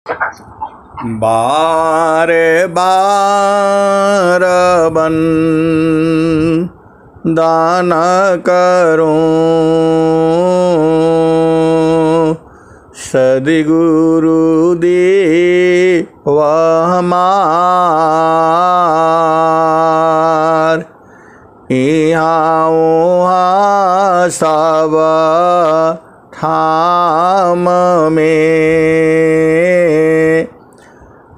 बार बार बन दान करूं, सद्गुरु दे वह हमार। यहाँ वहाँ सब ठाम में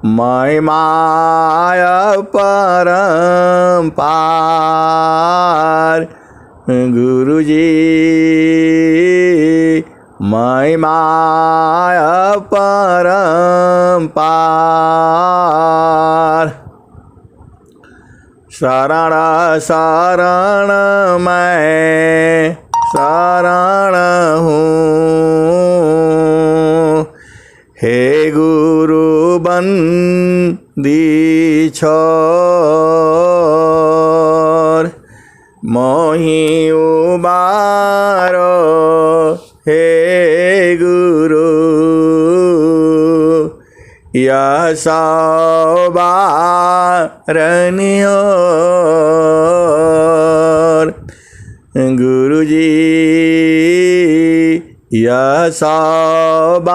महिमाय परम्पार। गुरुजी महिमाय परम्पार। शरण शरण मैं शरण हूँ, हे गुरु बंदी छोर। मोहि उबारो हे गुरु, यह सवारनियोर। गुरुजी यह सवारनियोर।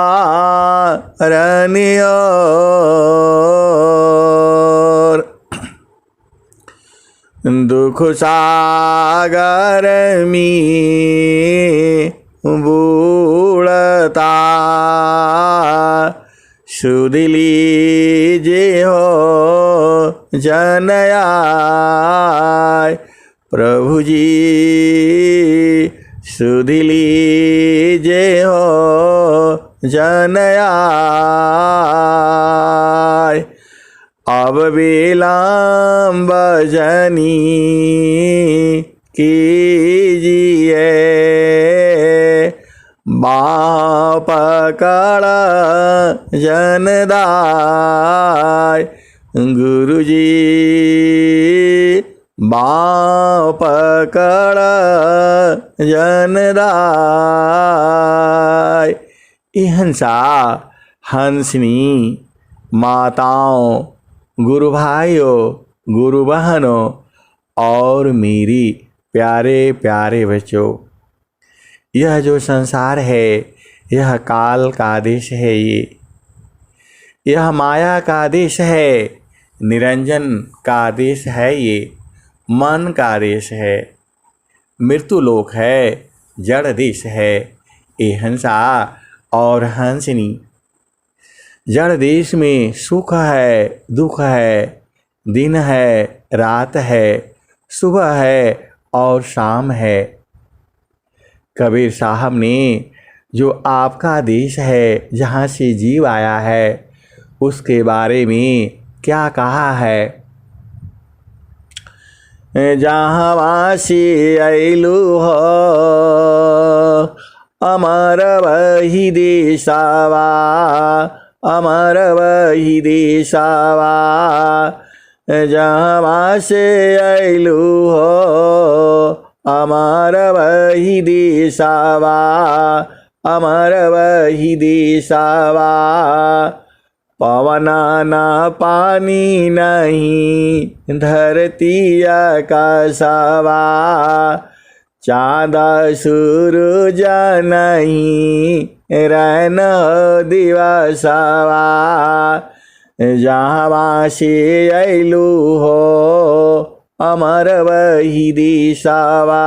दुख सागर में बूढ़ता, सुध लीजिए हो जनयाय। प्रभु जी सुध लीजिए हो जनयाय। अब विलम्ब जनी कीजिए, बाँह पकड़ जनदाय। गुरुजी बाँह पकड़ जनदाय। हंसा हंसनी माताओं, गुरु भाइयों, गुरु बहनों और मेरी प्यारे प्यारे बच्चों, यह जो संसार है यह काल का आदेश है। यह माया का आदेश है, निरंजन का आदेश है, ये मन का आदेश है। मृत्यु लोक है, जड़ देश है। ये हंसा और हंसनी, जड़ देश में सुख है, दुख है, दिन है, रात है, सुबह है और शाम है। कबीर साहब ने जो आपका देश है, जहाँ से जीव आया है, उसके बारे में क्या कहा है? जहाँ वासी अइलु हो अमर वही देशवा, अमर वही देशवा। जहाँ से अइलु हो अमर वही देशवा, अमर वही देशवा। पवन न पानी नहीं धरती आकाशवा, चाँद सूरज नहीं रैन दिवसवा। जहाँ से अइलु हो अमर वही देशवा,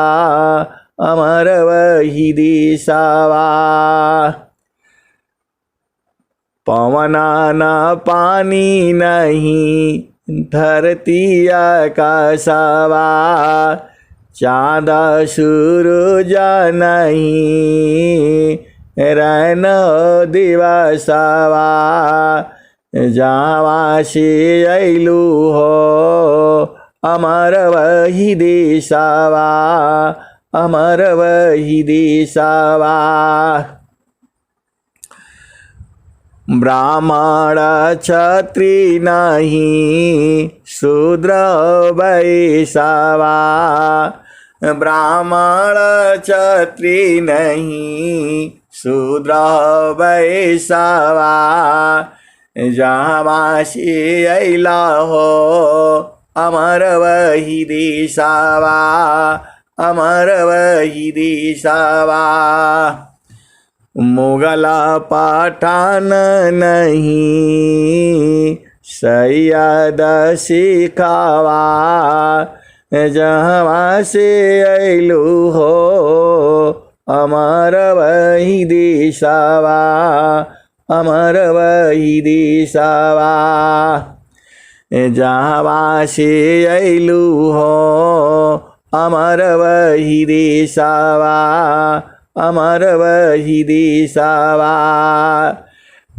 अमर वही देशवा। पवन न पानी नहीं धरती आकाशवा, चाँद सूरज नहीं रैन दिवसवा। जहाँ से अइलु हो अमर वही देशवा, अमर वही देशवा। ब्राह्मण क्षत्रिय नहीं शूद्र वैश्यवा, ब्राह्मण क्षत्रिय नहीं शूद्र वैश्यवा। जहाँ से अला हो अमर वही देशवा, अमर वही देशवा। मुगला पठान नहीं सैयद सिखावा, जहाँ से अइलू हो अमर वही देशवा, अमर वही देशवा। जहाँ से अइलू हो अमर वही देशवा, अमर वही देशवा।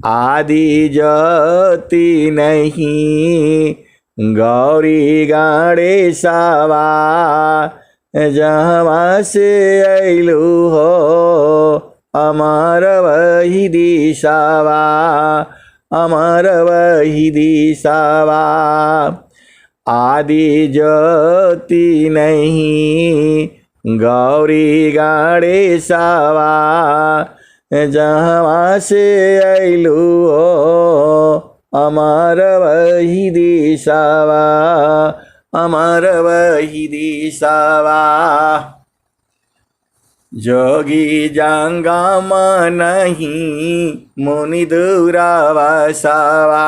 आदि ज्योति नहीं गौरी गणेशवा, जहाँ से अइलू हो अमर वही देशवा, अमर वही देशवा। आदि ज्योति नहीं गौरी गणेशवा, जहाँ से अइलू हो अमर वही देशवा, अमर वही देशवा। जोगी जंगम नहीं मुनि दूरवसवा,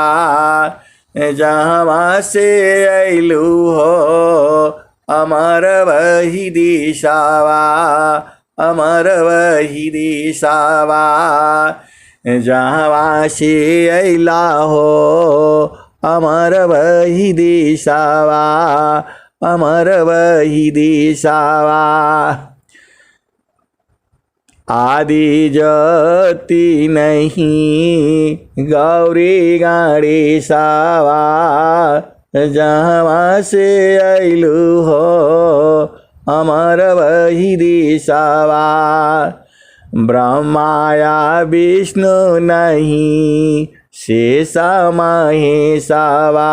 जहाँ से अइलू हो अमर वही देशवा, अमर वही देशवा। जहाँ से अइला हो अमर वही देशवा, अमर वही देशवा। आदि ज्योति नहीं गौरी गणेशवा, जहाँ से अइलू हो अमर वही देशवा। ब्रह्माया विष्णु नहीं शेष महेशवा,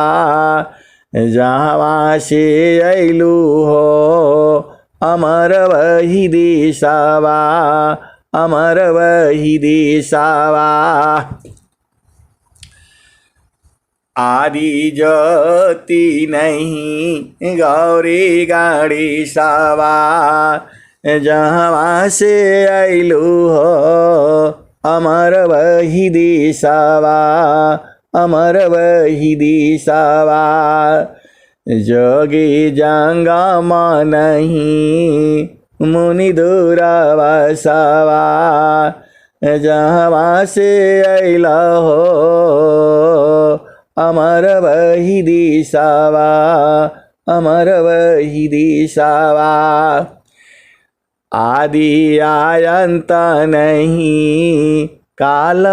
जहाँ से अइलू हो अमर वही देशवा, अमर वही देशवा। आदि ज्योति नहीं गौरी गणेशवा, जहाँ से अइलू हो अमर वही देशवा, अमर वही देशवा। जोगी जंगम नहीं मुनि दूरवसवा, जहाँ से अइला हो अमर वही देशवा, अमर वही देशवा। आदि अनंत नहीं काल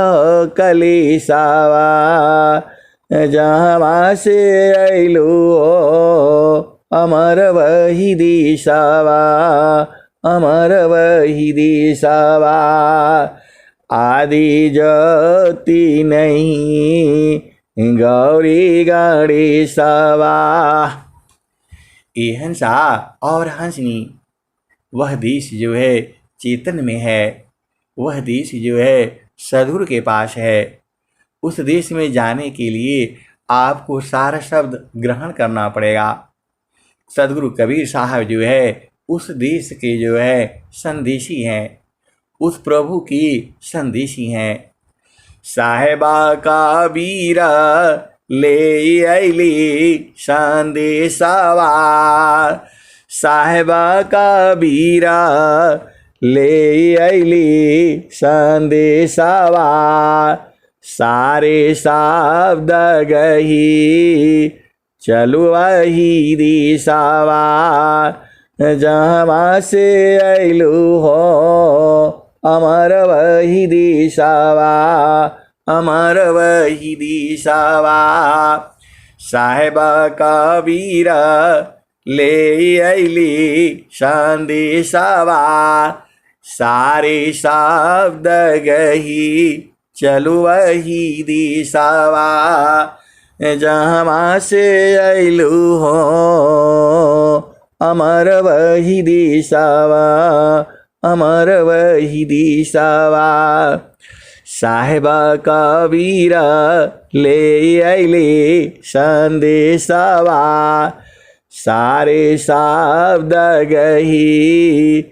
कलेशवा, जहाँ से अइलू हो अमर वही देशवा, अमर वही देशवा। आदि ज्योति नहीं गौरी गणेशवा। ये हंसा और हंसनी वह देश जो है चेतन में है, वह देश जो है सद्गुरु के पास है। उस देश में जाने के लिए आपको सारा शब्द ग्रहण करना पड़ेगा। सद्गुरु कबीर साहब जो है उस देश के जो है संदेशी हैं, उस प्रभु की संदेशी हैं। साहेबा कबीरा ले अइली संदेशवा, साहेबा कबीरा ले अइली संदेशवा। सारे शब्द गही चलु वही दिशावा, जहाँ से अइलू हो अमर वही दिशावा, अमर वही दिशावा। साहेबा कबीरा ले अइली संदेशवा, सारे शब्द गही चलु वही दिशावा, जहाँ से अइलू हो अमर वही दिशावा, अमर वही दिशावा। साहेबा कबीरा ले अइले संदेशवा सारे शब्द गही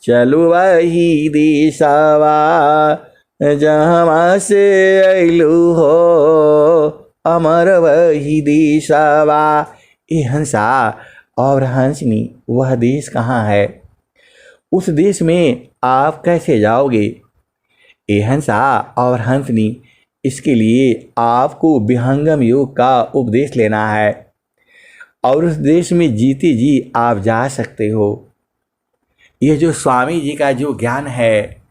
चलु वही दिशवा जहाँ से अइलु हो अमर वही दिशवा। ए हंसा और हंसनी वह देश कहाँ है? उस देश में आप कैसे जाओगे? ए हंसा और हंसनी इसके लिए आपको विहंगम योग का उपदेश लेना है और उस देश में जीते जी आप जा सकते हो। यह जो स्वामी जी का जो ज्ञान है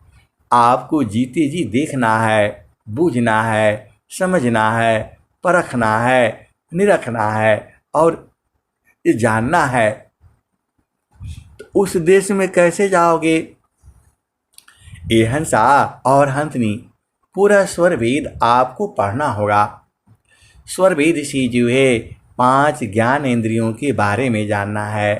आपको जीते जी देखना है, बूझना है, समझना है, परखना है, निरखना है और ये जानना है। तो उस देश में कैसे जाओगे? ए हंसा और हंसनी पूरा स्वर वेद आपको पढ़ना होगा। स्वर वेद से जो है 5 ज्ञानेंद्रियों के बारे में जानना है,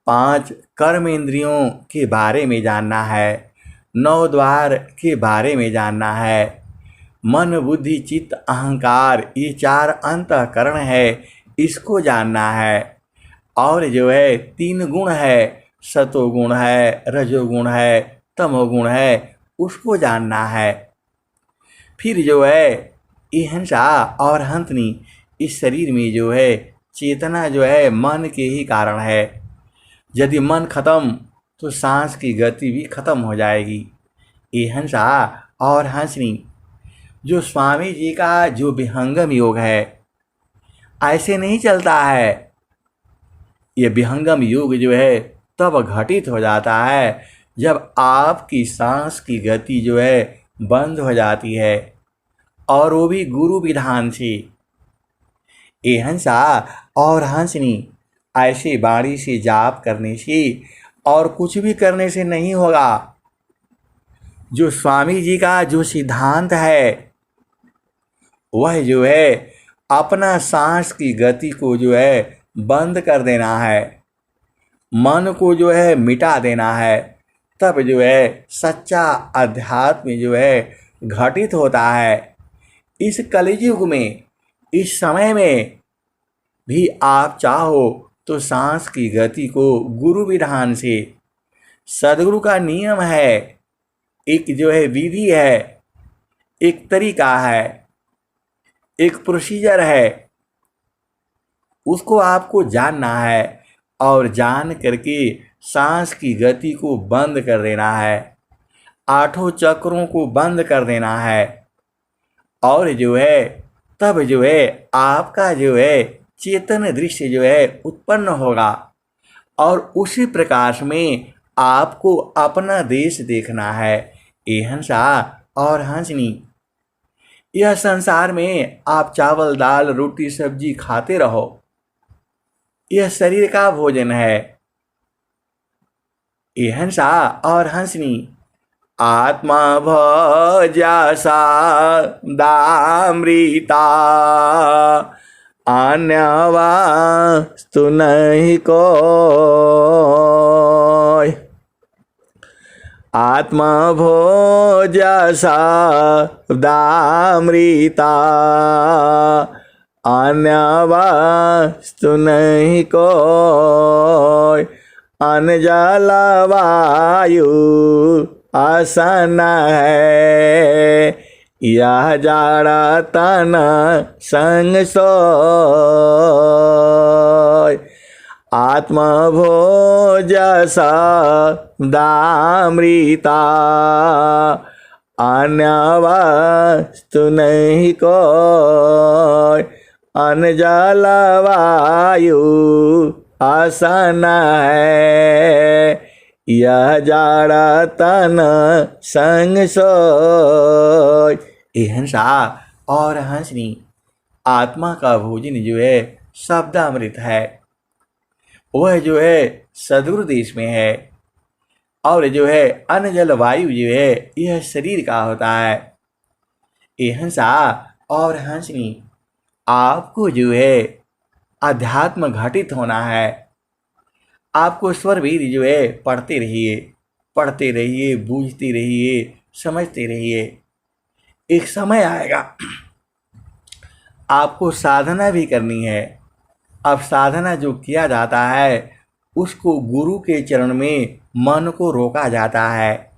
5 कर्मेंद्रियों के बारे में जानना है, 9 द्वार के बारे में जानना है। मन बुद्धि चित्त अहंकार ये 4 अंतःकरण है, इसको जानना है। और जो है 3 गुण है, सतोगुण है, रजोगुण है, तमोगुण है, उसको जानना है। फिर जो है ये हंसा और हंसनी इस शरीर में जो है चेतना जो है मन के ही कारण है। यदि मन खत्म तो सांस की गति भी खत्म हो जाएगी। ये हंसा और हंसनी जो स्वामी जी का जो विहंगम योग है ऐसे नहीं चलता है। ये विहंगम योग जो है तब घटित हो जाता है जब आपकी सांस की गति जो है बंद हो जाती है और वो भी गुरु विधान से। ये हंसा और हंसनी ऐसे बाणी से जाप करने से और कुछ भी करने से नहीं होगा। जो स्वामी जी का जो सिद्धांत है वह जो है अपना सांस की गति को जो है बंद कर देना है, मन को जो है मिटा देना है, तब जो है सच्चा अध्यात्म जो है घटित होता है। इस कलियुग में इस समय में भी आप चाहो तो सांस की गति को गुरु विधान से, सदगुरु का नियम है, एक जो है विधि है, एक तरीका है, एक प्रोसीजर है, उसको आपको जानना है और जान करके सांस की गति को बंद कर देना है, 8 चक्रों को बंद कर देना है और जो है तब जो है आपका जो है चेतन दृश्य जो है उत्पन्न होगा और उसी प्रकाश में आपको अपना देश देखना है। ये हंसा और हंसनी यह संसार में आप चावल दाल रोटी सब्जी खाते रहो, यह शरीर का भोजन है। ये हंसा और हंसनी आत्मा भजासा दामृता अन्यवास्तु नहीं कोय। आत्मा भोजसा दामृता अन्यवास्तु नहीं कोय। अन्न जल वायु आसन है यह जाड़ा तन संग सोय। आत्मा भोजसा दामृता अन्य वस्तु नहीं कोय। अन्न जल वायु आसन है यह जाड़ा तन संग सोय। ये हंसा और हंसनी आत्मा का भोजन जो है शब्दामृत है, वह जो है सदगुरु देश में है और जो है अन्न जल वायु जो है यह शरीर का होता है। ये हंसा और हंसनी आपको जो है अध्यात्म घटित होना है। आपको स्वर वेद जो है पढ़ते रहिए, बूझते रहिए, समझते रहिए। एक समय आएगा आपको साधना भी करनी है। अब साधना जो किया जाता है उसको गुरु के चरण में मन को रोका जाता है।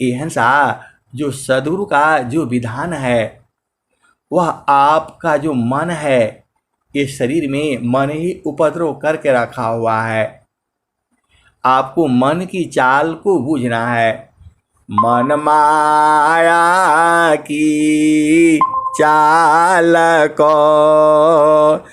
एहनसा जो सद्गुरु का जो विधान है वह आपका जो मन है इस शरीर में मन ही उपद्रव करके रखा हुआ है। आपको मन की चाल को बूझना है। मन माया की चाल को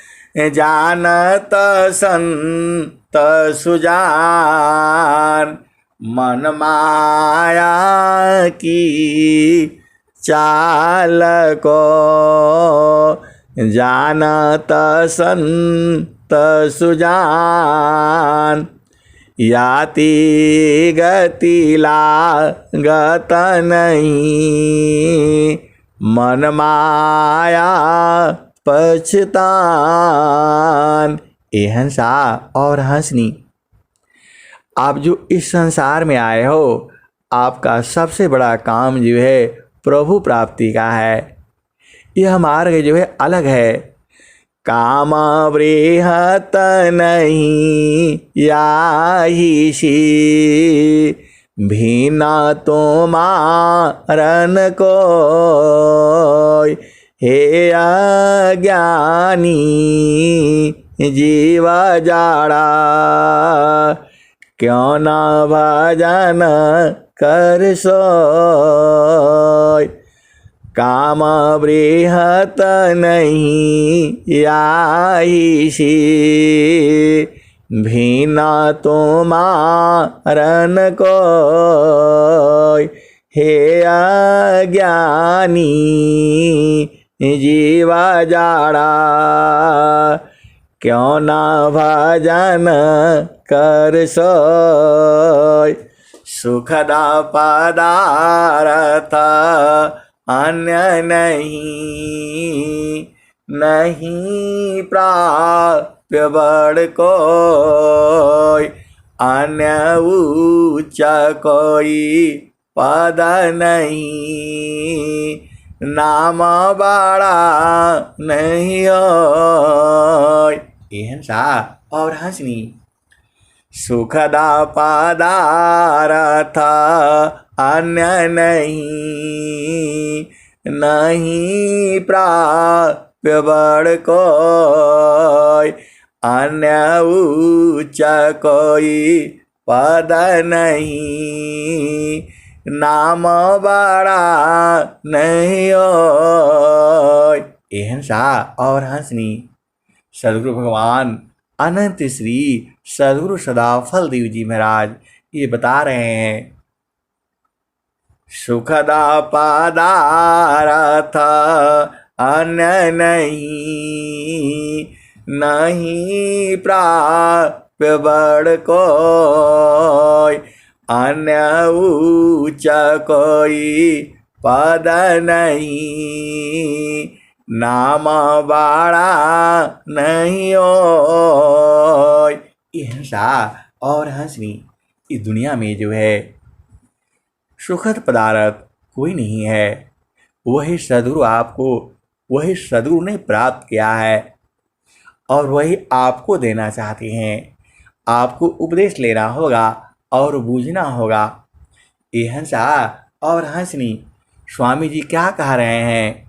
जानत संत सुजान। मन माया की चाल को जानत संत सुजान। याति गति लागत नहीं मन माया पछतान। एहनसा और हंसनी, आप जो इस संसार में आए हो आपका सबसे बड़ा काम जो है प्रभु प्राप्ति का है। यह मार्ग जो है अलग है। काम बृहत नहीं याहिषी भिन्न तो मारन को। हे अज्ञानी जीव जाड़ा क्यों न भजन कर सोय। काम बृहत नहीं याहिषी भिन्न तो मारन को। हे अज्ञानी जीव जाड़ा क्यों न भजन कर सोय। सुखदा पदारथ अन्य नहीं प्राप्य बड़ कोई। अन्य उच्च कोई पद नहीं नाम बड़ा नहीं होय। एहनसा और हंसनी, सुखदा पदारथ अन्य नहीं प्राप्य बड़ कोई। अन्य उच्च कोई पद नहीं नाम बड़ा नहीं होय। एहनसा और हंसनी, सद्गुरु भगवान अनंत श्री सद्गुरु सदाफल देव जी महाराज ये बता रहे हैं। सुखदा पदारथ अन्य नहीं प्राप्य बड़ कोई। अन्य उच्च कोई पद नहीं नाम बड़ा नहीं होय। एहनसा और हंसनी, इस दुनिया में जो है सुखद पदार्थ कोई नहीं है। वही सद्गुरु आपको वही सद्गुरु ने प्राप्त किया है और वही आपको देना चाहते हैं। आपको उपदेश लेना होगा और बूझना होगा। एहनसा और हंसनी, स्वामी जी क्या कह रहे हैं।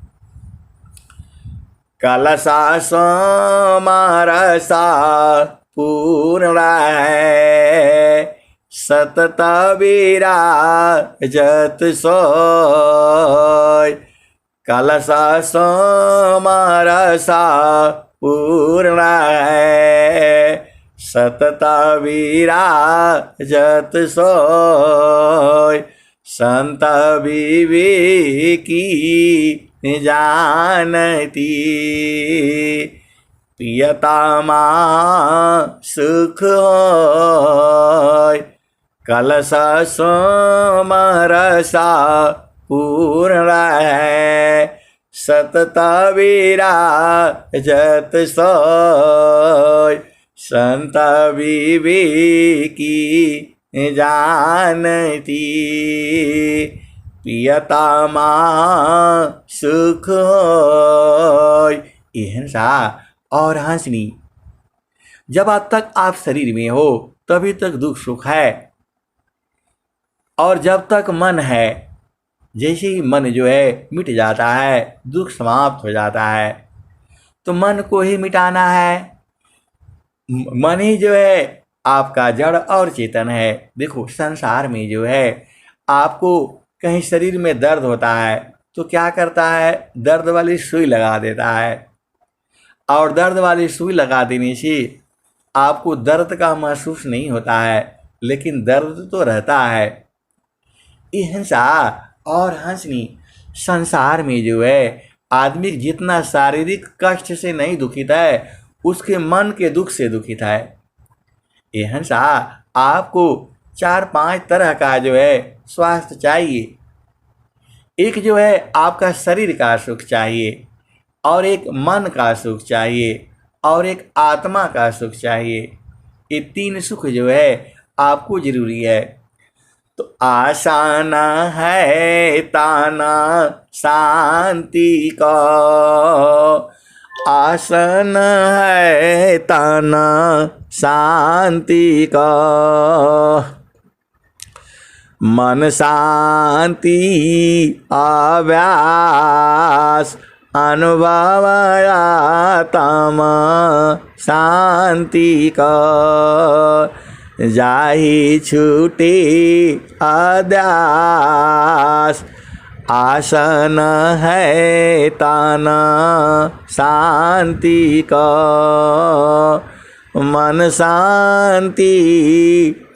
कलसा समारसा पूर्ण है सतत विराजत सोय। कलसा समारसा पूर्ण है सतत विराजत सोय। संत विवेकी जानती प्रियतमा सुख होय। कलश समरसा पूर्ण है सतत विराजत सोय। संत विवेकी जानती प्रियतमा सुख होय। ये हिंसा और हंसनी। जब तक आप शरीर में हो तभी तक दुख सुख है, और जब तक मन है, जैसे ही मन जो है मिट जाता है दुख समाप्त हो जाता है। तो मन को ही मिटाना है। मन ही जो है आपका जड़ और चेतन है। देखो संसार में जो है आपको कहीं शरीर में दर्द होता है तो क्या करता है, दर्द वाली सुई लगा देता है, और दर्द वाली सुई लगा देने से आपको दर्द का महसूस नहीं होता है, लेकिन दर्द तो रहता है। ये हिंसा और हंसनी संसार में जो है आदमी जितना शारीरिक कष्ट से नहीं दुखित है, उसके मन के दुख से दुखित है। ये हिंसा आपको 4-5 तरह का जो है स्वास्थ्य चाहिए। एक जो है आपका शरीर का सुख चाहिए, और एक मन का सुख चाहिए, और एक आत्मा का सुख चाहिए। ये 3 सुख जो है आपको जरूरी है। तो आसान है ताना शांति का, आसन है ताना शांति का, मन शांति अभ्यास अनुभव आत्म शांति का, जाहि छूटे अध्यास, आसन है ताना शांति का, मन शांति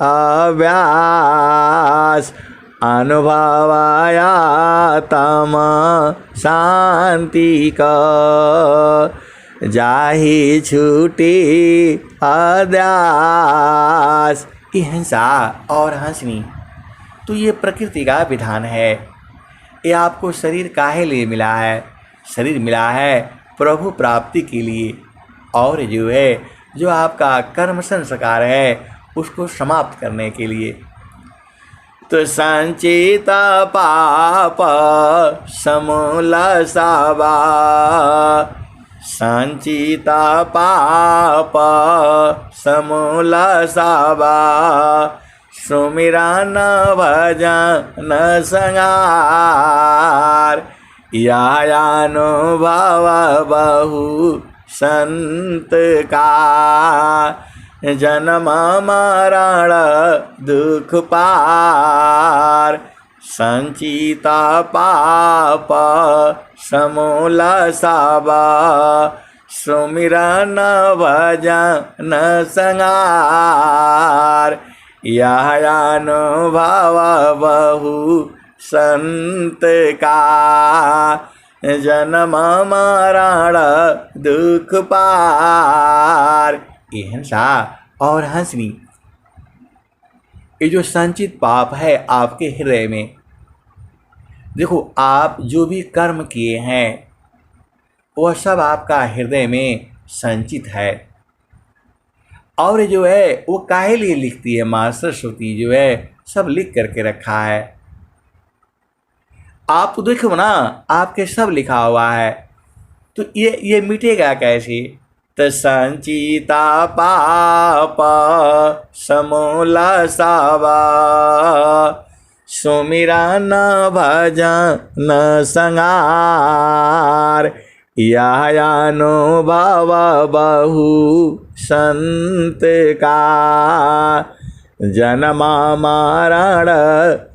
अभ्यास अनुभवाया तम शांति का, जाहि छूटे अध्यास। ये हिंसा और हंसनी तो ये प्रकृति का विधान है। ये आपको शरीर काहे लिए मिला है? शरीर मिला है प्रभु प्राप्ति के लिए, और जो है जो आपका कर्म संस्कार है उसको समाप्त करने के लिए। तो संचित पाप समूल सावा, संचित पाप समूल सावा, सुमिरन भजन संगार, यह अनुभव बहु संत का, जन्म मरण दुख पार, संचित पाप समूल सावा, सुमिरन भजन संगार, यह अनुभव बहु संत का, जन्म मरण दुख पार। ये हिंसा और हंसनी, ये जो संचित पाप है आपके हृदय में, देखो आप जो भी कर्म किए हैं वह सब आपका हृदय में संचित है। और जो है वो काहे लिए लिखती है माँ सरस्वती, जो है सब लिख करके रखा है। आप तो देखो ना, आपके सब लिखा हुआ है, तो ये मिटेगा कैसे? तो संचिता पाप समूल सावा, सुमिरन भजन संगार, यह अनुभव बहु संत का, जन्म मरण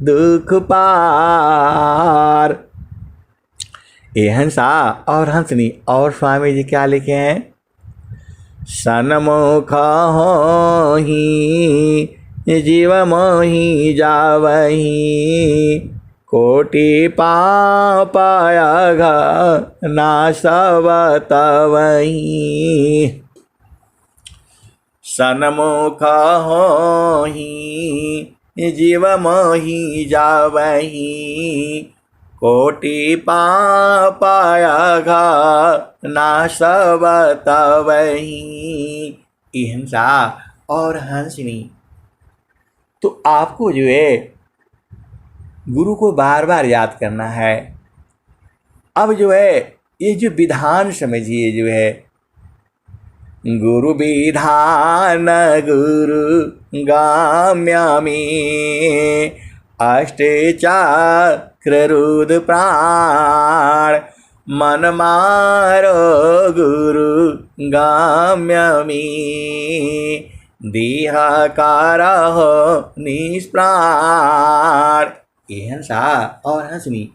दुख पार। ये हंसा और हंसनी। और स्वामी जी क्या लिखे हैं? सन्मुख होहि जीव मोहि जावहि, कोटि पाप अघ नाशव तवहि, सन्मुख होहि जीव मोहि जावहि, कोटि पाप अघ नाशव तवहि। हिंसा और हंसनी, तो आपको जो है गुरु को बार बार याद करना है। अब जो है ये जो विधान समझिए जो है, गुरु विधान गुरु गाम्यामि अष्टे चक्ररुद्र प्राण मन मारो गुरु गाम्यामि देहकारहो निष्प्राण। ये हंसा और हंसनी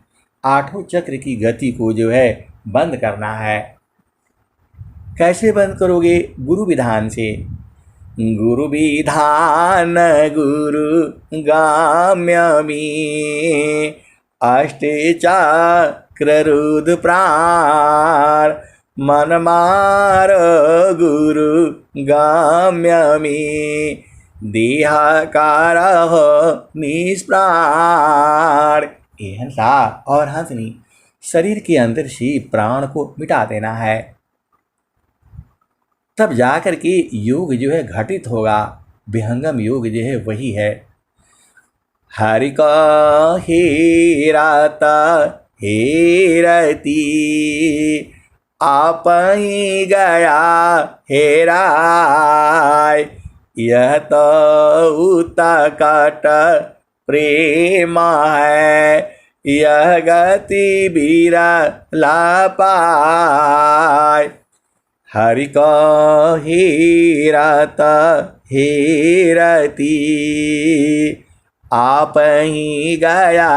आठों चक्र की गति को जो है बंद करना है। कैसे बंद करोगे? गुरु विधान से। गुरु विधान गुरु गाम्यामि अष्टे चक्ररुद्र प्राण मन मारो गुरु गाम्यामि देहकारहो निष्प्राण। ये हंसा और हंसनी शरीर के अंदर से प्राण को मिटा देना है, तब जाकर के योग जो है घटित होगा। विहंगम योग जो है वही है। हरि का हेराता हेरती आप ही गया हेराय यह तो उतकट प्रेम है यह गति बिरला पाय। हरि को हेरत हेरती आप ही गया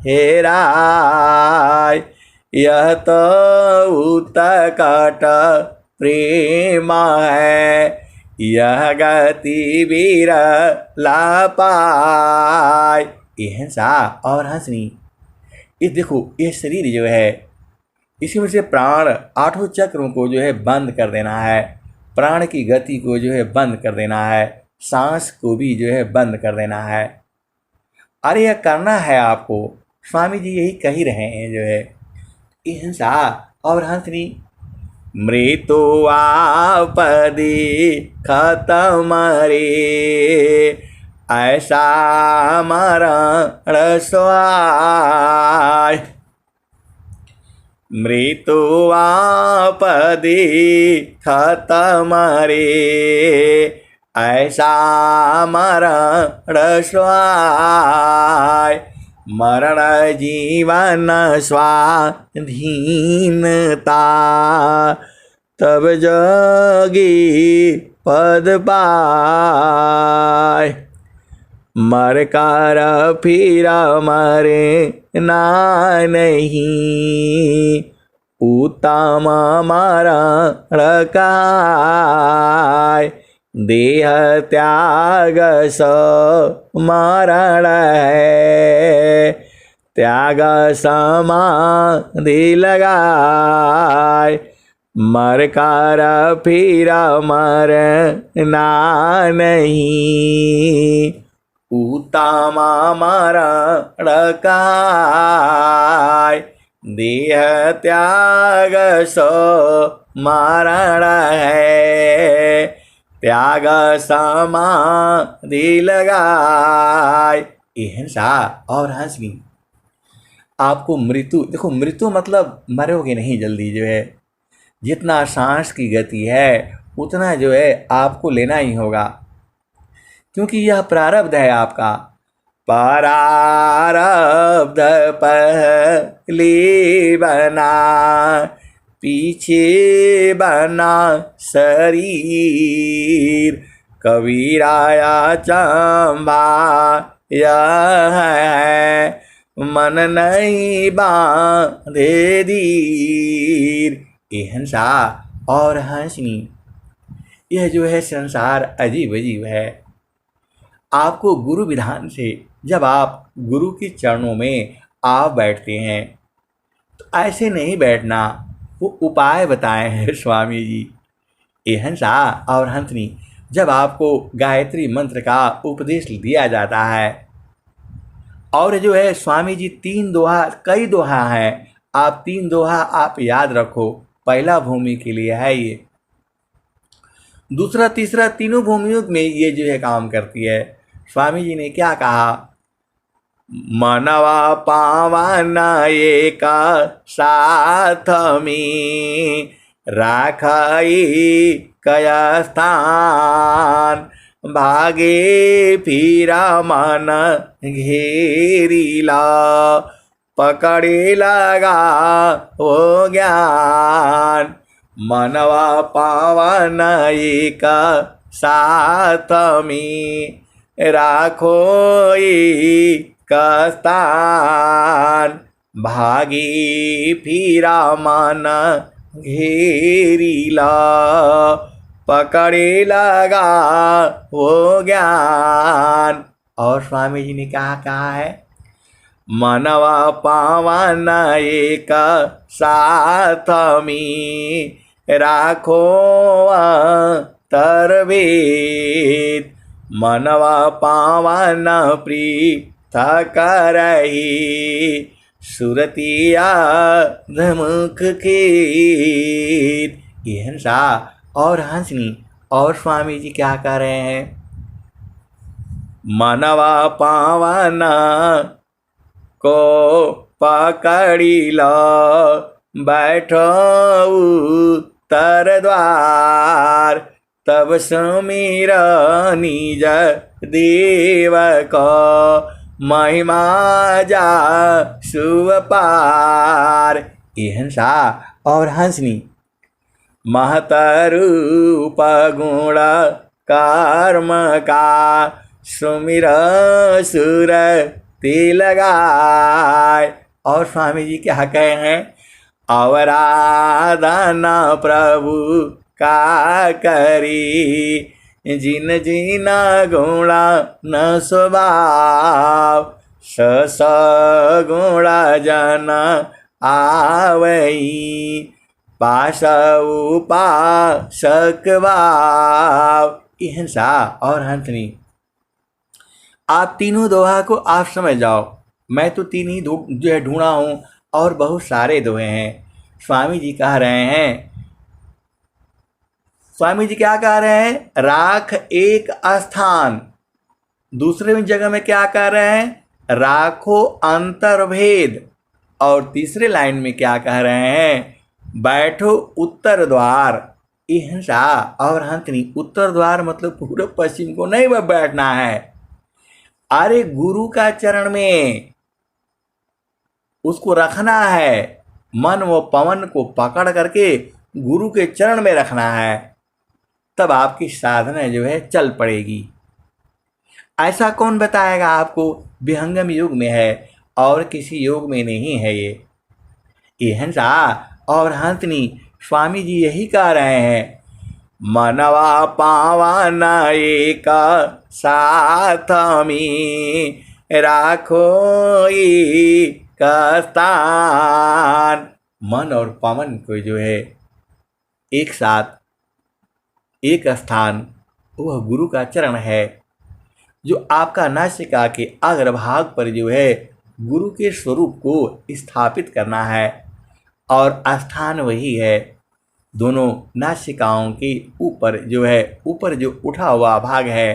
हेराय यह तो उतकट प्रेम है यह गति बिरला पाय। ये हंसा और हंसनी। ये देखो, ये शरीर जो है इसी में से प्राण आठों चक्रों को जो है बंद कर देना है, प्राण की गति को जो है बंद कर देना है, सांस को भी जो है बंद कर देना है। अरे यह करना है आपको, स्वामी जी यही कह ही रहे हैं जो है। हिंसा और हंसनी मृत्यु आपदी खत्म रे ऐसा मरण स्वाय। मृत्यु आपदी खत्म रे ऐसा मरण स्वाय। मरण जीवन स्वाधीनता तब जोगी पद पाय। मर कर फिर मरे ना नहीं उत्तम मरण काय। देह त्याग सो मरण है त्याग समाधि लगाय। मर कर फिर मरना नहीं उत्तम मरण काय। देह त्याग सो मरण है त्याग समाधि लगाय। हिंसा और हंसनी। आपको मृत्यु, देखो मृत्यु मतलब मरोगे नहीं जल्दी जो है, जितना सांस की गति है उतना जो है आपको लेना ही होगा, क्योंकि यह प्रारब्ध है आपका। प्रारब्ध पहले बना पीछे बना शरीर कबीराया चंबा यह है मन नहीं बांधे धीर। ये हंसा और हंसनी। यह जो है संसार अजीब अजीब है। आपको गुरु विधान से जब आप गुरु के चरणों में आप बैठते हैं तो ऐसे नहीं बैठना, वो उपाय बताए हैं स्वामी जी। ये हंसा और हंसनी। जब आपको गायत्री मंत्र का उपदेश दिया जाता है और जो है स्वामी जी 3 दोहा, कई दोहा हैं, आप 3 दोहा आप याद रखो। पहला भूमि के लिए है ये, दूसरा तीसरा तीनों भूमियों में ये जो है काम करती है। स्वामी जी ने क्या कहा? मनवा पावन एक साथ में राखई कया स्थान भागे फिरा मन घेरीला पकड़े लगा वो ज्ञान मनवा पावन एक साथ में राखो कस्तान भागी फिरा मन घेरीला पकड़े लगा वो ज्ञान। और स्वामी जी ने क्या कहा है? मनवा पावन एक साथ में राखो तरवेद मनवा पावन पृथक करही सुरतिया धमुख खेत। ये हंसा और हंसनी। और स्वामी जी क्या कर रहे हैं? मनवा पावन को पकड़ी लो बैठो उत्तर द्वार तब सुमिर निज देव को महिमा जा सुपार। ये हंसा और हंसनी। महतरूप गुण कर्म का सुमिर सुर लगाए। और स्वामी जी क्या कहे हैं? अवराधना प्रभु का करी जिन जिन गुण न स्वभाव स गुण जन आवई पास उपासक भाव। हिंसा और हंसनी। आप तीनों दोहा को आप समझ जाओ। मैं तो तीन ही जो है ढूंढा हूँ और बहुत सारे दोहे हैं। स्वामी जी कह रहे हैं, स्वामी जी क्या कह रहे हैं? राख एक स्थान। दूसरे जगह में क्या कह रहे हैं? राखो अंतर्भेद। और तीसरे लाइन में क्या कह रहे हैं? बैठो उत्तर द्वार। हिंसा और हंसनी। उत्तर द्वार मतलब पूर्व पश्चिम को नहीं बैठना है। अरे गुरु का चरण में उसको रखना है। मन व पवन को पकड़ करके गुरु के चरण में रखना है, तब आपकी साधना जो है चल पड़ेगी। ऐसा कौन बताएगा आपको? विहंगम युग में है और किसी योग में नहीं है। ये हंसा और हंसनी। स्वामी जी यही कह रहे हैं, मनवा पावन एक साथ में राखो कस्तान। मन और पवन को जो है एक साथ एक स्थान, वह गुरु का चरण है, जो आपका नासिका के अग्रभाग पर जो है गुरु के स्वरूप को स्थापित करना है। और स्थान वही है दोनों नासिकाओं के ऊपर जो है, ऊपर जो उठा हुआ भाग है।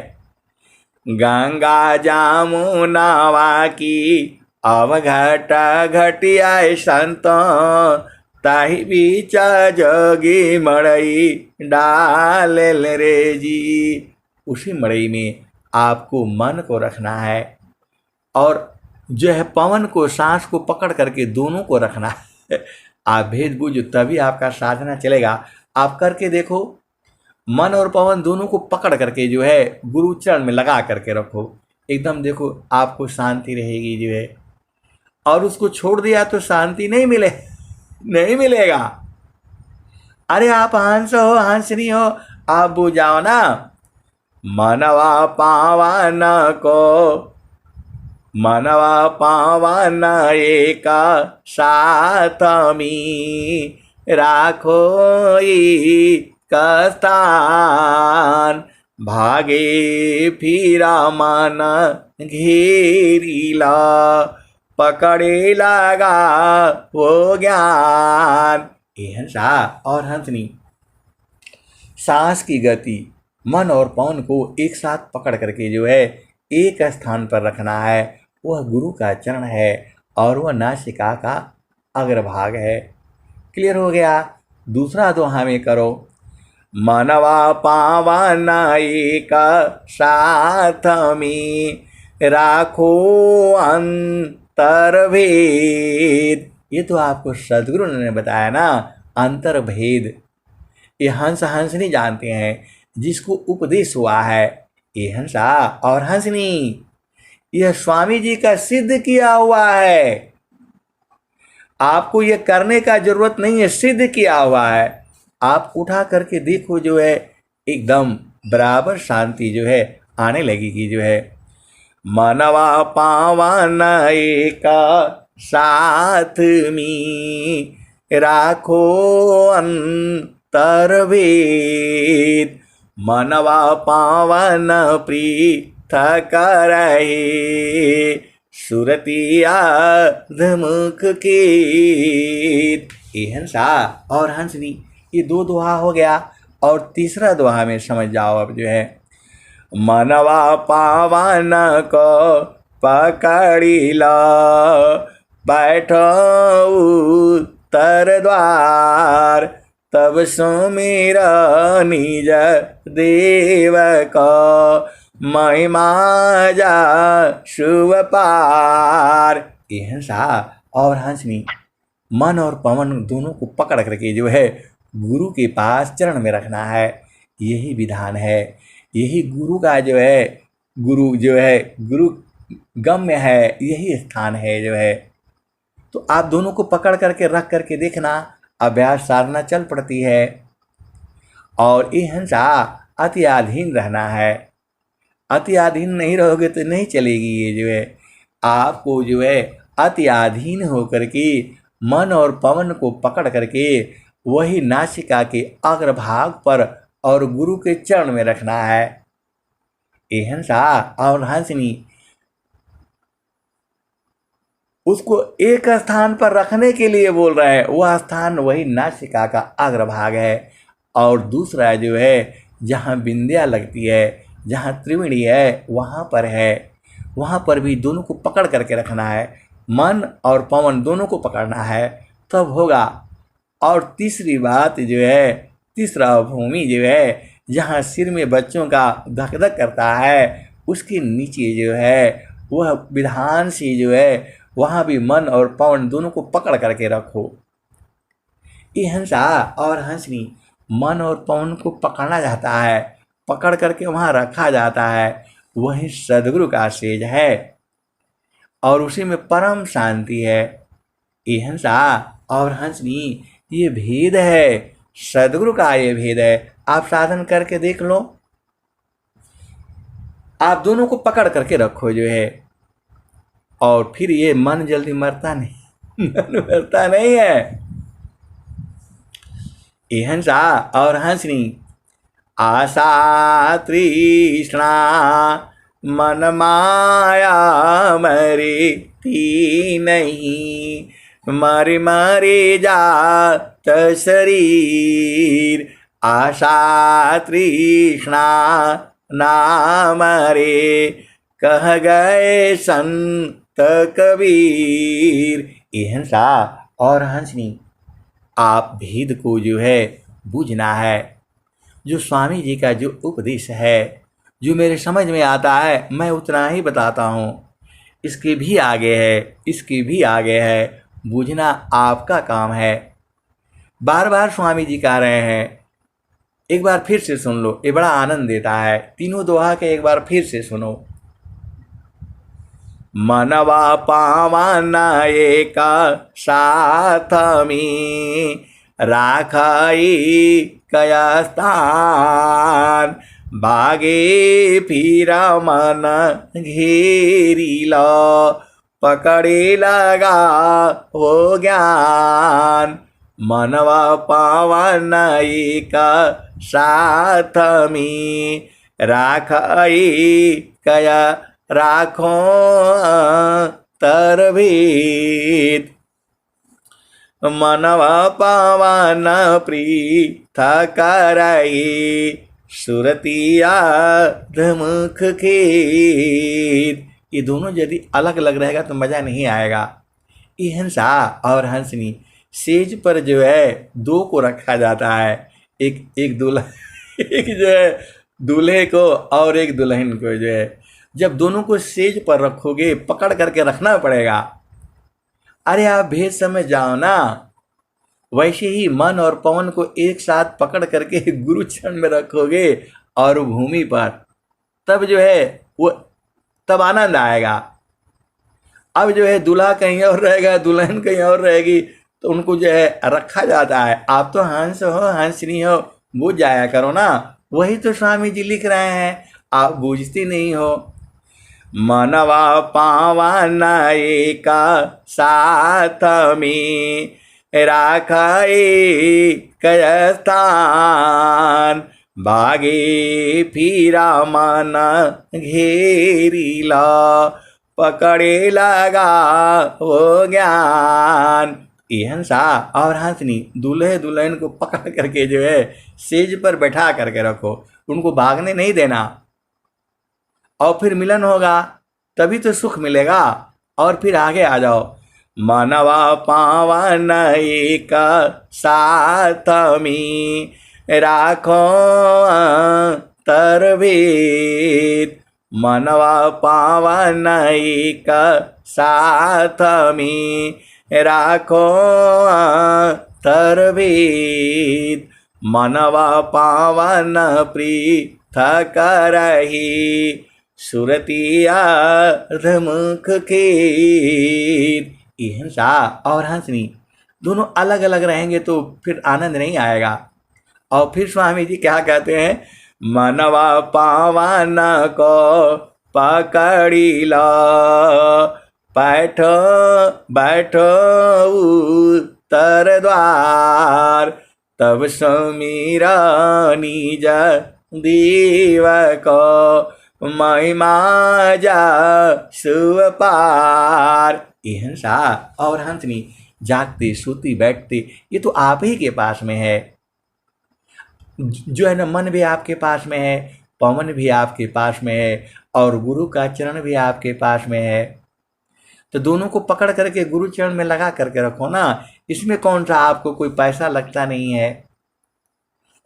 गंगा जामुनावा की अवघट घटिया संत ताही बीच जोगी मड़ई डाल रे जी। उसी मड़ई में आपको मन को रखना है और जो है पवन को, सांस को पकड़ करके दोनों को रखना है। आप भेद बूझो तभी आपका साधना चलेगा। आप करके देखो, मन और पवन दोनों को पकड़ करके जो है गुरु चरण में लगा करके रखो, एकदम देखो आपको शांति रहेगी जो है। और उसको छोड़ दिया तो शांति नहीं मिलेगा। अरे आप हंस हो हंसनी हो, आप बुझाओ ना। मनवा पावन को मनवा पावन एक साथ में राखो कस्तान भागे फिरा मन घेरीला पकड़े लगा वो ज्ञान। ये हंसा और हंसनी। सांस की गति, मन और पवन को एक साथ पकड़ करके जो है एक स्थान पर रखना है वह गुरु का चरण है और वह नासिका का अग्रभाग है। क्लियर हो गया। दूसरा दोहा में करो। मनवा पावना एक साथ में राखो अंतर्भेद। ये तो आपको सदगुरु ने बताया ना, अंतर्भेद। ये हंस हंसनी जानते हैं, जिसको उपदेश हुआ है। ये हंसा और हंसनी यह स्वामी जी का सिद्ध किया हुआ है। आपको ये करने का जरूरत नहीं है, सिद्ध किया हुआ है। आप उठा करके देखो, जो है एकदम बराबर शांति जो है आने लगेगी। जो है मनवा पावन एक साथ में राखो अंतर्भेद। मनवा पावन पृथक रहे सुरतिया धमुख के। ये हंसा और हंसनी, ये दो दोहा हो गया। और तीसरा दोहा में समझ जाओ अब। जो है मनवा पावन को पकड़ी लो बैठो उत्तर द्वार। तब सुमिरा निज देव को महिमा जा शुभ पार। ये हंसा और हंसनी मन और पवन दोनों को पकड़ करके जो है गुरु के पास चरण में रखना है। यही विधान है, यही गुरु का जो है गुरु गम्य है, यही स्थान है। जो है तो आप दोनों को पकड़ करके रख करके देखना, अभ्यास साधना चल पड़ती है। और ये हंसा अति अधीन रहना है। अति अधीन नहीं रहोगे तो नहीं चलेगी। ये जो है आपको जो है अति अधीन होकर के मन और पवन को पकड़ करके वही नासिका के अग्रभाग पर और गुरु के चरण में रखना है। ये हंसा और हंसनी उसको एक स्थान पर रखने के लिए बोल रहा है। वह स्थान वही नासिका का अग्रभाग है। और दूसरा जो है जहाँ बिंदिया लगती है, जहाँ त्रिवेणी है, वहाँ पर है। वहाँ पर भी दोनों को पकड़ करके रखना है। मन और पवन दोनों को पकड़ना है, तब होगा। और तीसरी बात जो है, तीसरा भूमि जो है जहाँ सिर में बच्चों का धक धक करता है, उसके नीचे जो है वह विधान से जो है वहाँ भी मन और पवन दोनों को पकड़ करके रखो। ये हंसा और हंसनी मन और पवन को पकड़ना जाता है, पकड़ करके वहाँ रखा जाता है। वही सदगुरु का सेज है और उसी में परम शांति है। ये हंसा और हंसनी ये भेद है, सदगुरु का ये भेद है। आप साधन करके देख लो, आप दोनों को पकड़ करके रखो जो है। और फिर ये मन जल्दी मरता नहीं मन मरता नहीं है। ये हंसा और हंसनी आशा तृष्णा मन माया मरे थी नहीं। मरे मरे जात शरीर आशा तृष्णा ना मरे कह गए संत कबीर। ये हंसा और हंसनी आप भेद को जो है बूझना है। जो स्वामी जी का जो उपदेश है, जो मेरे समझ में आता है, मैं उतना ही बताता हूँ। इसके भी आगे है, इसके भी आगे है, बूझना आपका काम है। बार बार स्वामी जी कह रहे हैं, एक बार फिर से सुन लो, ये बड़ा आनंद देता है। तीनों दोहा के एक बार फिर से सुनो। मनवा पावन एक साथ में राखाई कया स्थान। बागे फिर मन घेरी लो पकड़े लगा हो ज्ञान। मनवा पावन एक साथ में राखाई कया राखो तरभेद। मनवा पावन पृथक रहे सुरतिया धमुख खेद। ये दोनों यदि अलग अलग रहेगा तो मज़ा नहीं आएगा। ये हंसा और हंसनी, सेज पर जो है दो को रखा जाता है, एक एक दूल्हा एक जो है दूल्हे को और एक दुल्हन को जो है, जब दोनों को सेज पर रखोगे पकड़ करके रखना पड़ेगा। अरे आप भेद समझ जाओ ना। वैसे ही मन और पवन को एक साथ पकड़ करके गुरु चरण में रखोगे और भूमि पर, तब जो है वो, तब आनंद आएगा। अब जो है दूल्हा कहीं और रहेगा, दुल्हन कहीं और रहेगी, तो उनको जो है रखा जाता है। आप तो हंस हो, हंसनी हो, बूझ जाया करो ना। वही तो स्वामी जी लिख रहे हैं, आप बूझती नहीं हो। मनवा पावन एका साथ में राखाए कयस्थान, भागे फिरा मन घेरिला, पकड़े लगा वो ज्ञान। ये हंसा और हंसनी दूल्हे दुल्हन को पकड़ करके जो है सेज पर बैठा करके रखो, उनको भागने नहीं देना, और फिर मिलन होगा, तभी तो सुख मिलेगा। और फिर आगे आ जाओ। मनवा पावन एक साथ में राखो तरबेद, मनवा पावन एक साथ में राखो तरबेद, मनवा पावन पृथक रही सुरती अर्धमुख खेद। ये हंसा और हंसनी दोनों अलग अलग रहेंगे तो फिर आनंद नहीं आएगा। और फिर स्वामी जी क्या कहते हैं, मनवा पावन को पकड़ी लो, बैठो बैठो उत्तर द्वार, तब समीरा निज देव को महिमा जा सुपार। ये हंसा और हंसनी जागते सोती बैठते ये तो आप ही के पास में है। जो है ना, मन भी आपके पास में है, पवन भी आपके पास में है, और गुरु का चरण भी आपके पास में है। तो दोनों को पकड़ करके गुरु चरण में लगा करके रखो ना। इसमें कौन सा आपको कोई पैसा लगता नहीं है,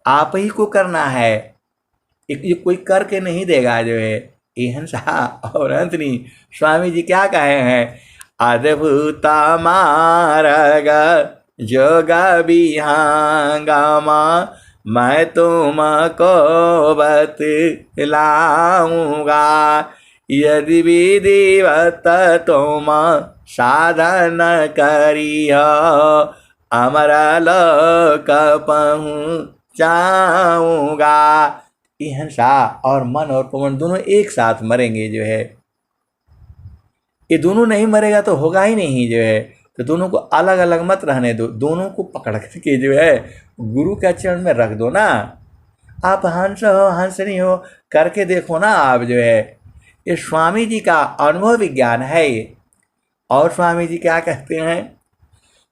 आप ही को करना है, ये कोई करके नहीं देगा जो है। ये हंसा और हंसनी स्वामी जी क्या कहे हैं, अद्भुत मार्ग जोग विहंगमा, मैं तुमको बतलाऊंगा, यदि विधिवत तुम साधन करिह, अमर लोक पहुँचाऊंगा। ये हंसा और मन और पवन दोनों एक साथ मरेंगे जो है। ये दोनों नहीं मरेगा तो होगा ही नहीं जो है। तो दोनों को अलग अलग मत रहने दो, दोनों को पकड़ करके जो है गुरु के चरण में रख दो ना। आप हंस हो हंसनी हो करके देखो ना आप जो है। ये स्वामी जी का अनुभव विज्ञान है ये। और स्वामी जी क्या कहते हैं,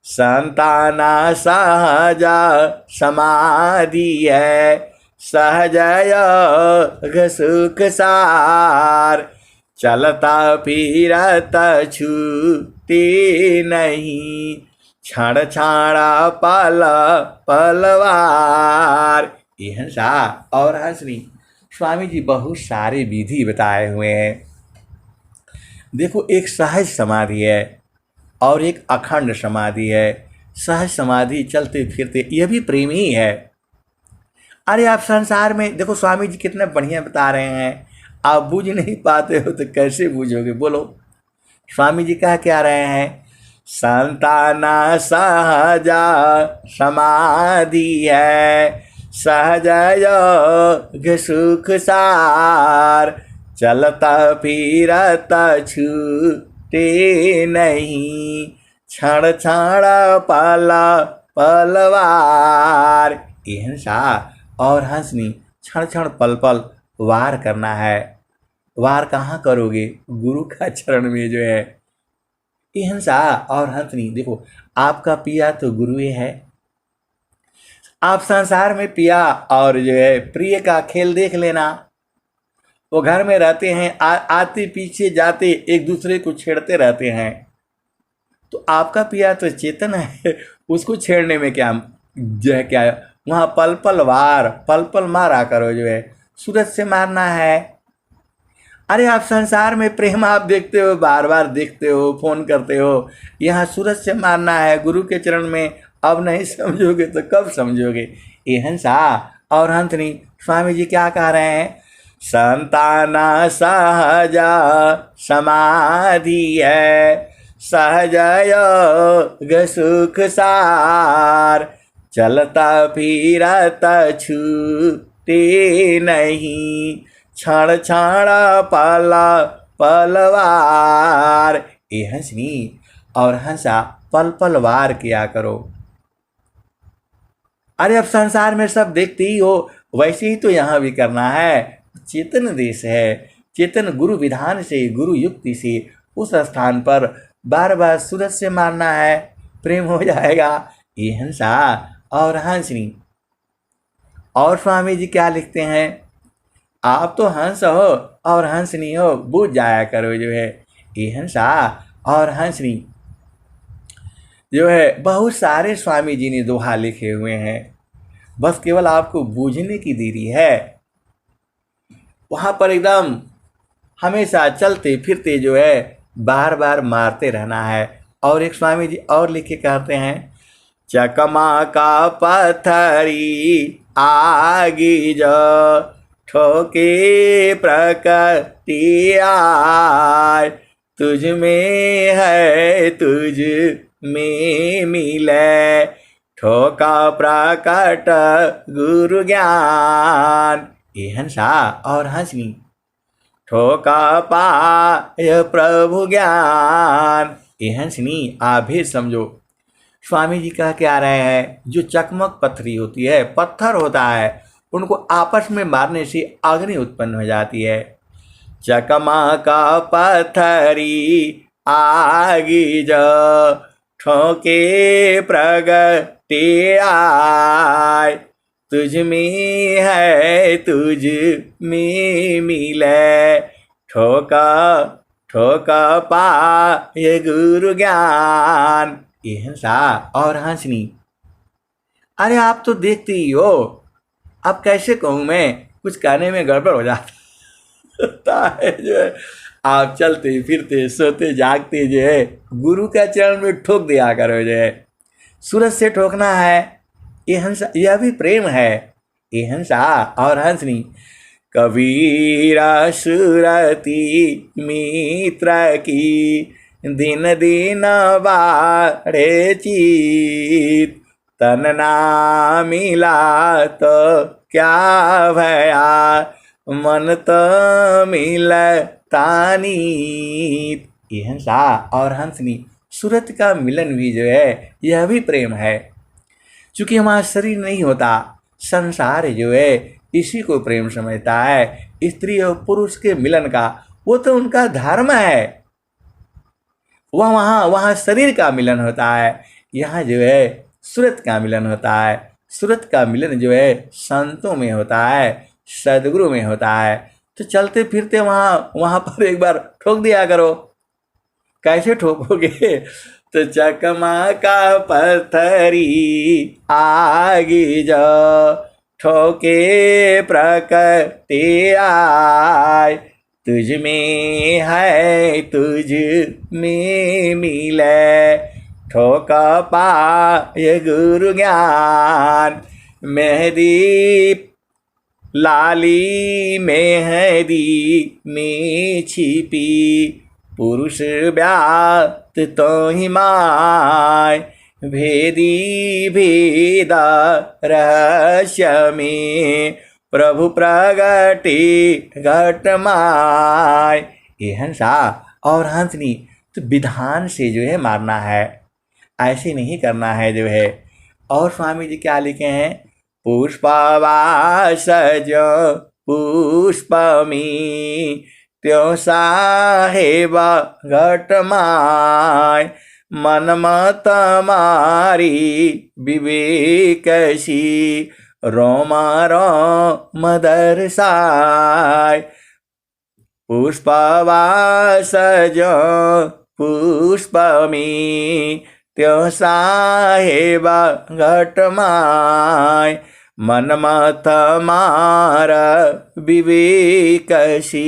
संताना सहजा समाधि है, सहजयोग सुख सार, चलता फिरता छूटे नहीं, क्षण छाड़ा पल पलवार। ये हंसा और हंसनी स्वामी जी बहुत सारे विधि बताए हुए हैं। देखो, एक सहज समाधि है और एक अखंड समाधि है। सहज समाधि चलते फिरते, यह भी प्रेम ही है। अरे आप संसार में देखो स्वामी जी कितने बढ़िया बता रहे हैं, आप बूझ नहीं पाते हो तो कैसे बूझोगे बोलो। स्वामी जी क्या रहे हैं, संताना सहजा समाधि है, सहज योग सुख सार, चलता फिरता छूटे नहीं, क्षण क्षण पल पलवार। ये हंसा और हंसनी क्षण क्षण पल पल वार करना है। वार कहाँ करोगे, गुरु का चरण में जो है। ये हंसा और हंसनी देखो, आपका पिया तो गुरु ही है। आप संसार में पिया और जो है प्रिय का खेल देख लेना। वो घर में रहते हैं, आते पीछे जाते एक दूसरे को छेड़ते रहते हैं। तो आपका पिया तो चेतन है, उसको छेड़ने में क्या जो है, क्या वहाँ पल पल मारा करो, जो है सूरज से मारना है। अरे आप संसार में प्रेम आप देखते हो, बार बार देखते हो, फोन करते हो, यहाँ सूरज से मारना है गुरु के चरण में। अब नहीं समझोगे तो कब समझोगे। ये हंसा और हंसनी स्वामी जी क्या कह रहे हैं, संताना सहजा समाधि है, सहज योग सुख सार, चलता फिरता छूटे नहीं, क्षण क्षण पला पलवार। ये हंसनी और हंसा पल पल वार किया करो। अरे अब संसार में सब देखते ही हो, वैसे ही तो यहाँ भी करना है। चेतन देश है, चेतन गुरु विधान से, गुरु युक्ति से उस स्थान पर बार बार सूरज से मारना है, प्रेम हो जाएगा। ये हंसा और हंसनी। और स्वामी जी क्या लिखते हैं, आप तो हंस हो और हंसनी हो, बूझ जाया करो जो है। ये हंसा और हंसनी जो है बहुत सारे स्वामी जी ने दोहा लिखे हुए हैं, बस केवल आपको बूझने की देरी है। वहाँ पर एकदम हमेशा चलते फिरते जो है बार बार मारते रहना है। और एक स्वामी जी और लिखे कहते हैं, चकमा का पत्थरी आगी जो ठोके प्रकृति आय, तुझ में है तुझ में मिले, ठोका प्रकट गुरु ज्ञान। ये हंसा और हंसनी, ठोका पाय प्रभु ज्ञान। ये हंसनी आप भी समझो। स्वामी जी कह के आ रहे हैं, जो चकमक पत्थरी होती है, पत्थर होता है, उनको आपस में मारने से अग्नि उत्पन्न हो जाती है। चकमक पत्थरी आगी जो ठोके प्रगटे आय, तुझ में है तुझ में मिले, ठोका ठोका पाए गुरु ज्ञान। ये हंसा और हंसनी। अरे आप तो देखते ही हो, अब कैसे कहूँ मैं, कुछ कहने में गड़बड़ हो जाता है जो है। आप चलते फिरते सोते जागते जो है गुरु का चरण में ठोक दिया करो जो है। सूरज से ठोकना है, ये हंसा, यह भी प्रेम है। ये हंसा और हंसनी। कबीरा सुरती मित्र की, दिन दिन बाढ़े चीत, तन ना मिला तो क्या भया, मन तो मिलता नीत। ये हंसा और हंसनी। सूरत का मिलन भी जो है यह भी प्रेम है। चूँकि हमारा शरीर नहीं होता, संसार जो है इसी को प्रेम समझता है। स्त्री और पुरुष के मिलन का वो तो उनका धर्म है, वहाँ शरीर का मिलन होता है। यहाँ जो है सूरत का मिलन होता है। सूरत का मिलन जो है संतों में होता है, सदगुरु में होता है। तो चलते फिरते वहाँ पर एक बार ठोक दिया करो। कैसे ठोकोगे, तो चकमा का पत्थरी आगी जो ठोके प्रकटे आय, तुझ में है तुझ में मिले, ठोका पाए गुरु ज्ञान। मेहदी लाली मेहदी में छिपी, पुरुष व्यात तो ही माय, भेदी भेदा रहस्य में, प्रभु प्रगति घट माय। ये हंसा और हंसनी। तो विधान से जो है मारना है, ऐसे नहीं करना है जो है। और स्वामी जी क्या लिखे हैं, पुष्पवास जो पुष्पमी, त्यों साहेब घट माय, मन मत मारी विवेकसी, रोमा रोम दर्शाय। पुष्पवास जो पुष्पमी त्यो साहेब घटमाय मनमथ मार विवेकसी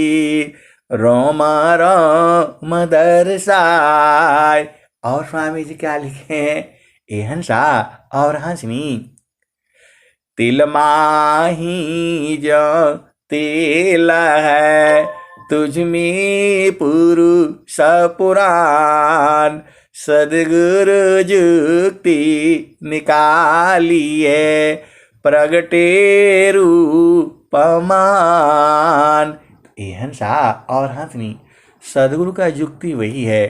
रोम रोम दर्शाय। और स्वामी जी क्या लिखे हैं? ए हंसा और हंसनी तिल माही जो तिल है तुझमें पुरुष पुराण सदगुरु जुक्ति निकालिए प्रगटे रूपमान। ए हंसा और हंसनी सदगुरु का युक्ति वही है,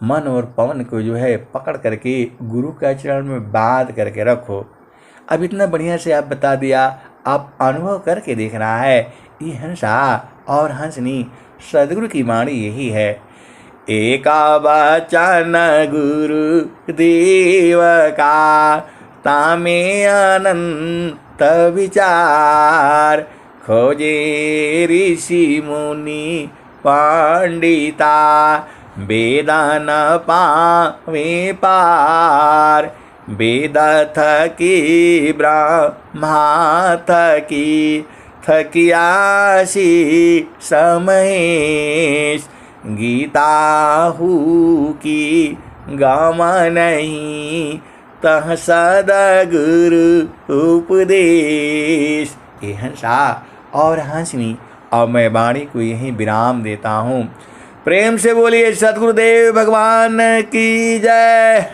मन और पवन को जो है पकड़ करके गुरु का चरण में बांध करके रखो। अब इतना बढ़िया से आप बता दिया, आप अनुभव करके देखना है। ये हंसा और हंसनी सदगुरु की वाणी यही है। एका वचन गुरु देव का तामे अनंत विचार खोजे ऋषि मुनि पंडिता वेदन पावे पार वेद थकी ब्रह्मा थकी थकियासी समहेश गीता हु की गम नहीं तह सदगुरु उपदेश। ये हंसा और हंसनी। अब मैं वाणी को यहीं विराम देता हूँ। प्रेम से बोलिए सद्गुरुदेव भगवान की जय।